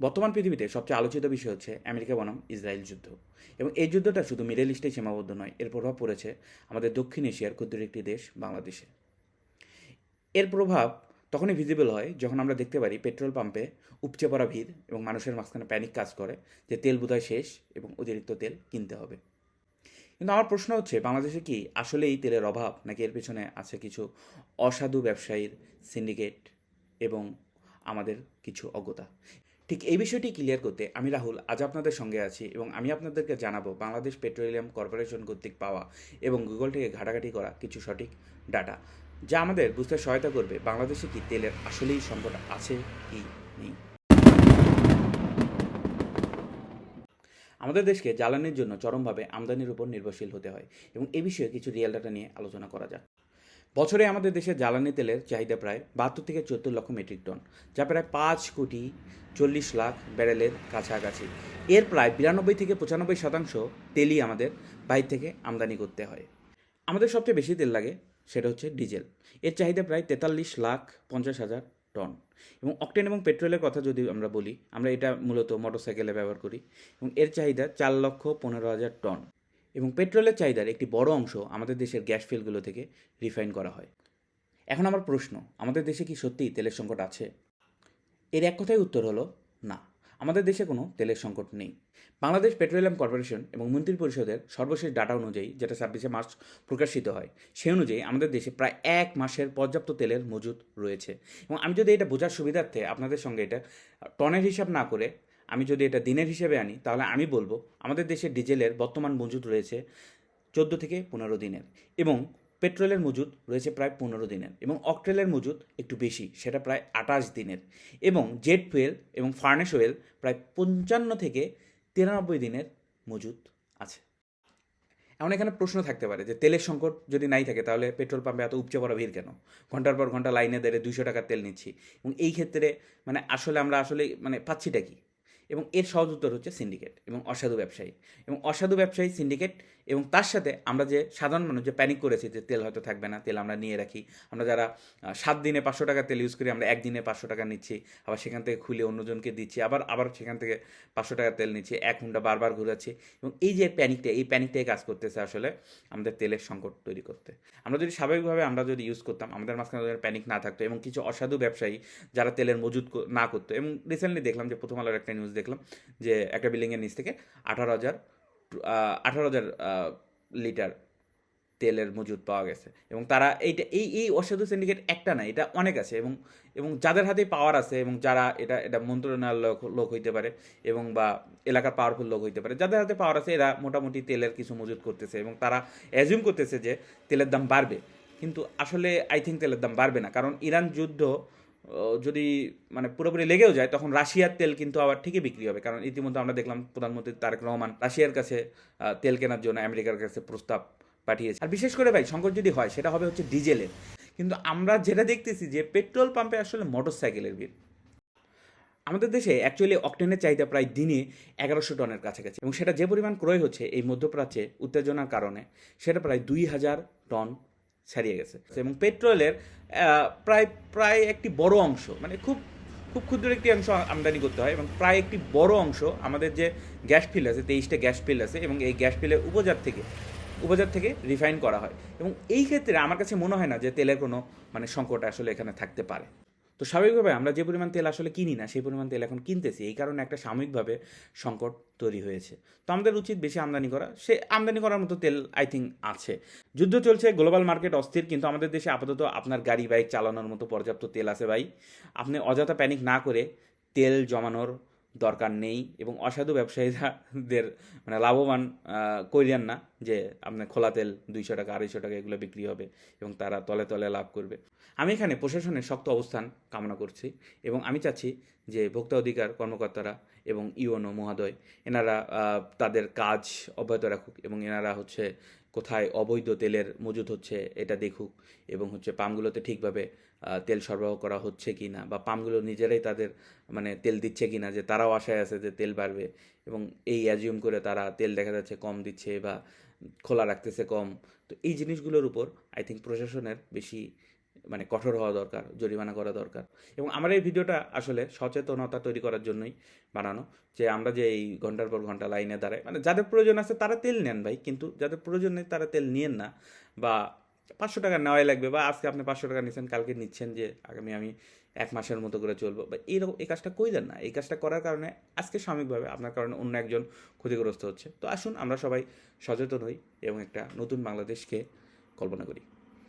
বর্তমান পৃথিবীতে সবচেয়ে আলোচিত বিষয় হচ্ছে আমেরিকা বনাম ইসরায়েল যুদ্ধ। এবং এই যুদ্ধটা শুধু মিডল ইস্টেই সীমাবদ্ধ নয়, এর প্রভাব পড়েছে আমাদের দক্ষিণ এশিয়ার ক্ষুদ্র একটি দেশ বাংলাদেশে। এর প্রভাব তখনই ভিজিবল হয় যখন আমরা দেখতে পারি পেট্রোল পাম্পে উপচে পড়া ভিড় এবং মানুষের মাঝখানে প্যানিক কাজ করে যে তেল বোধহয় শেষ এবং অতিরিক্ত তেল কিনতে হবে। কিন্তু আমার প্রশ্ন হচ্ছে, বাংলাদেশে কি আসলেই তেলের অভাব, নাকি এর পেছনে আছে কিছু অসাধু ব্যবসায়ীর সিন্ডিকেট এবং আমাদের কিছু অজ্ঞতা? ঠিক এই বিষয়টি ক্লিয়ার করতে আমি রাহুল আজ আপনাদের সঙ্গে আছি এবং আমি আপনাদেরকে জানাবো বাংলাদেশ পেট্রোলিয়াম কর্পোরেশন কর্তৃক পাওয়া এবং গুগল থেকে ঘাটাঘাটি করা কিছু সঠিক ডাটা, যা আমাদের বুঝতে সহায়তা করবে বাংলাদেশে কি তেলের আসলেই সংকট আছে কি নেই। আমাদের দেশকে জ্বালানির জন্য চরমভাবে আমদানির উপর নির্ভরশীল হতে হয় এবং এ বিষয়ে কিছু রিয়েল ডাটা নিয়ে আলোচনা করা যাক। বছরে আমাদের দেশে জ্বালানি তেলের চাহিদা প্রায় ৭২ থেকে ৭৪ লক্ষ মেট্রিক টন, যা প্রায় ৫,৪০,০০,০০০ ব্যারেলের কাছাকাছি। এর প্রায় ৯২ থেকে ৯৫% তেলই আমাদের বাইরে থেকে আমদানি করতে হয়। আমাদের সবচেয়ে বেশি তেল লাগে সেটা হচ্ছে ডিজেল। এর চাহিদা প্রায় ৪৩,৫০,০০০ টন। এবং অকটেন এবং পেট্রোলের কথা যদি আমরা বলি, আমরা এটা মূলত মোটরসাইকেলে ব্যবহার করি এবং এর চাহিদা ৪,১৫,০০০ টন। এবং পেট্রোলের চাহিদার একটি বড় অংশ আমাদের দেশের গ্যাস ফিল্ডগুলো থেকে রিফাইন করা হয়। এখন আমার প্রশ্ন, আমাদের দেশে কি সত্যিই তেলের সংকট আছে? এর এক কথায় উত্তর হলো না। আমাদের দেশে কোনো তেলের সংকট নেই। বাংলাদেশ পেট্রোলিয়াম কর্পোরেশন এবং মন্ত্রী পরিষদের সর্বশেষ ডাটা অনুযায়ী, যেটা ২৬শে মার্চ প্রকাশিত হয়, সে অনুযায়ী আমাদের দেশে প্রায় ১ মাসের পর্যাপ্ত তেলের মজুত রয়েছে। এবং আমি যদি এটা বোঝার সুবিধার্থে আপনাদের সঙ্গে এটা টনের হিসাব না করে আমি যদি এটা দিনের হিসেবে আনি, তাহলে আমি বলবো আমাদের দেশে ডিজেলের বর্তমান মজুত রয়েছে ১৪ থেকে ১৫ দিনের, এবং পেট্রোলের মজুত রয়েছে প্রায় ১৫ দিনের, এবং অকটেলের মজুত একটু বেশি, সেটা প্রায় ২৮ দিনের, এবং জেট ফুয়েল এবং ফার্নেস অয়েল প্রায় ৫৫ থেকে ৯৩ দিনের মজুত আছে। এমন এখানে প্রশ্ন থাকতে পারে যে তেলের সংকট যদি নাই থাকে তাহলে পেট্রোল পাম্পে এত উপচে পড়া ভিড় কেন? ঘন্টার পর ঘন্টা লাইনে দাঁড়িয়ে ২০০ টাকার তেল নিচ্ছি, এবং এই ক্ষেত্রে আমরা আসলে পাচ্ছিটা কি? এবং এর সহজ উত্তর হচ্ছে সিন্ডিকেট এবং অসাধু ব্যবসায়ী। এবং অসাধু ব্যবসায়ী, সিন্ডিকেট, এবং তার সাথে আমরা যে সাধারণ মানুষ যে প্যানিক করেছি যে তেল হয়তো থাকবে না, তেল আমরা নিয়ে রাখি। আমরা যারা ৭ দিনে ৫০০ টাকার তেল ইউজ করি, আমরা একদিনে ৫০০ টাকা নিচ্ছি, আবার সেখান থেকে খুলে অন্যজনকে দিচ্ছি, আবার আবার সেখান থেকে ৫০০ টাকার তেল নিচ্ছি, এক ঘন্টা বারবার ঘুরাচ্ছি। এবং এই যে প্যানিকটা, এই প্যানিকটাই কাজ করতেছে আসলে আমাদের তেলের সংকট তৈরি করতে। আমরা যদি স্বাভাবিকভাবে আমরা যদি ইউজ করতাম, আমাদের মাঝখানে যদি প্যানিক না থাকতো, এবং কিছু অসাধু ব্যবসায়ী যারা তেলের মজুত না করতো। এবং রিসেন্টলি দেখলাম যে প্রথম আলোর একটা নিউজ দেখলাম যে একটা বিল্ডিংয়ের নিচ থেকে ১৮,০০০ লিটার তেলের মজুদ পাওয়া গেছে। এবং তারা এইটা এই এই অসাধু সিন্ডিকেট একটা না, এটা অনেক আছে। এবং এবং যাদের হাতে পাওয়ার আছে, এবং যারা এটা এটা মন্ত্রণালয়ের লোক হইতে পারে, এবং বা এলাকার পাওয়ারফুল লোক হইতে পারে, যাদের হাতে পাওয়ার আছে, এরা মোটামুটি তেলের কিছু মজুদ করতেছে এবং তারা অ্যাজিউম করতেছে যে তেলের দাম বাড়বে। কিন্তু আসলে আই থিঙ্ক তেলের দাম বাড়বে না, কারণ ইরান যুদ্ধ যদি পুরোপুরি লেগেও যায়, তখন রাশিয়ার তেল কিন্তু আবার ঠিকই বিক্রি হবে, কারণ ইতিমধ্যে আমরা দেখলাম প্রধানমন্ত্রী তারেক রহমান রাশিয়ার কাছে তেল কেনার জন্য আমেরিকার কাছে প্রস্তাব পাঠিয়েছে। আর বিশেষ করে ভাই, সংকট যদি হয় সেটা হবে হচ্ছে ডিজেলের। কিন্তু আমরা যেটা দেখতেছি যে পেট্রোল পাম্পে আসলে মোটর সাইকেলের ভিড়। আমাদের দেশে অ্যাকচুয়ালি অকটেনের চাহিদা প্রায় দিনে ১১০০ টনের কাছাকাছি, এবং সেটা যে পরিমাণ ক্রয় হচ্ছে এই মধ্যপ্রাচ্যে উত্তেজনার কারণে, সেটা প্রায় ২,০০০ টন ছাড়িয়ে গেছে। এবং পেট্রোলের প্রায় প্রায় একটি বড় অংশ, খুব খুব ক্ষুদ্র একটি অংশ আমদানি করতে হয়, এবং প্রায় একটি বড় অংশ আমাদের যে গ্যাস ফিল্ড আছে, ২৩টা গ্যাস ফিল্ড আছে, এবং এই গ্যাস ফিল্ডের উপজাত থেকে রিফাইন করা হয়। এবং এই ক্ষেত্রে আমার কাছে মনে হয় না যে তেলের কোনো সংকট আসলে এখানে থাকতে পারে। তো স্বাভাবিকভাবে আমরা যে পরিমাণ তেল আসলে কিনি না, সেই পরিমাণ তেল এখন কিনতেছি, এই কারণে একটা সাময়িকভাবে সংকট তৈরি হয়েছে। তো আমাদের উচিত বেশি আমদানি করা, সে আমদানি করার মতো তেল আই থিঙ্ক আছে। যুদ্ধ চলছে, গ্লোবাল মার্কেট অস্থির, কিন্তু আমাদের দেশে আপাতত আপনার গাড়ি বাইক চালানোর মতো পর্যাপ্ত তেল আছে ভাই। আপনি অযথা প্যানিক না করে তেল জমানোর দরকার নেই, এবং অসাধু ব্যবসায়ীদের লাভবান করিয়েন না যে আপনার খোলা তেল ২০০ টাকা ২৫০ টাকা এগুলো বিক্রি হবে এবং তারা তলে তলে লাভ করবে। আমি এখানে প্রশাসনের শক্ত অবস্থান কামনা করছি, এবং আমি চাচ্ছি যে ভোক্তা অধিকার কর্মকর্তারা এবং ইউএনও মহোদয়, এনারা তাদের কাজ অব্যাহত রাখুক, এবং এনারা কোথায় অবৈধ তেলের মজুত হচ্ছে এটা দেখুক, এবং পাম্পগুলোতে ঠিকভাবে তেল সরবরাহ করা হচ্ছে কি না, বা পাম্পগুলো নিজেরাই তাদের তেল দিচ্ছে কি না, যে তারাও আশায় আছে যে তেল বাড়বে, এবং এই অ্যাজিউম করে তারা তেল দেখা যাচ্ছে কম দিচ্ছে বা খোলা রাখতেছে কম। তো এই জিনিসগুলোর উপর আই থিঙ্ক প্রশাসনের বেশি মানে কঠোর হওয়া দরকার, জরিমানা করা দরকার। এবং আমার এই ভিডিওটা আসলে সচেতনতা তৈরি করার জন্যই বানানো, যে আমরা যে এই ঘন্টার পর ঘন্টা লাইনে দাঁড়াই, মানে যাদের প্রয়োজন আছে তারা তেল নেন ভাই, কিন্তু যাদের প্রয়োজন নেই তারা তেল নিয়েন না। বা 500 টাকা নেওয়াই লাগবে, বা আজকে আপনি 500 টাকা নিচ্ছেন, কালকে নিচ্ছেন যে আগামী আমি 1 মাসের মতো করে চলবো, বা এইরকম এই কাজটা কইলেন না। এই কাজটা করার কারণে আজকে সাময়িকভাবে আপনার কারণে অন্য একজন ক্ষতিগ্রস্ত হচ্ছে। তো আসুন আমরা সবাই সচেতন হই এবং একটা নতুন বাংলাদেশকে কল্পনা করি।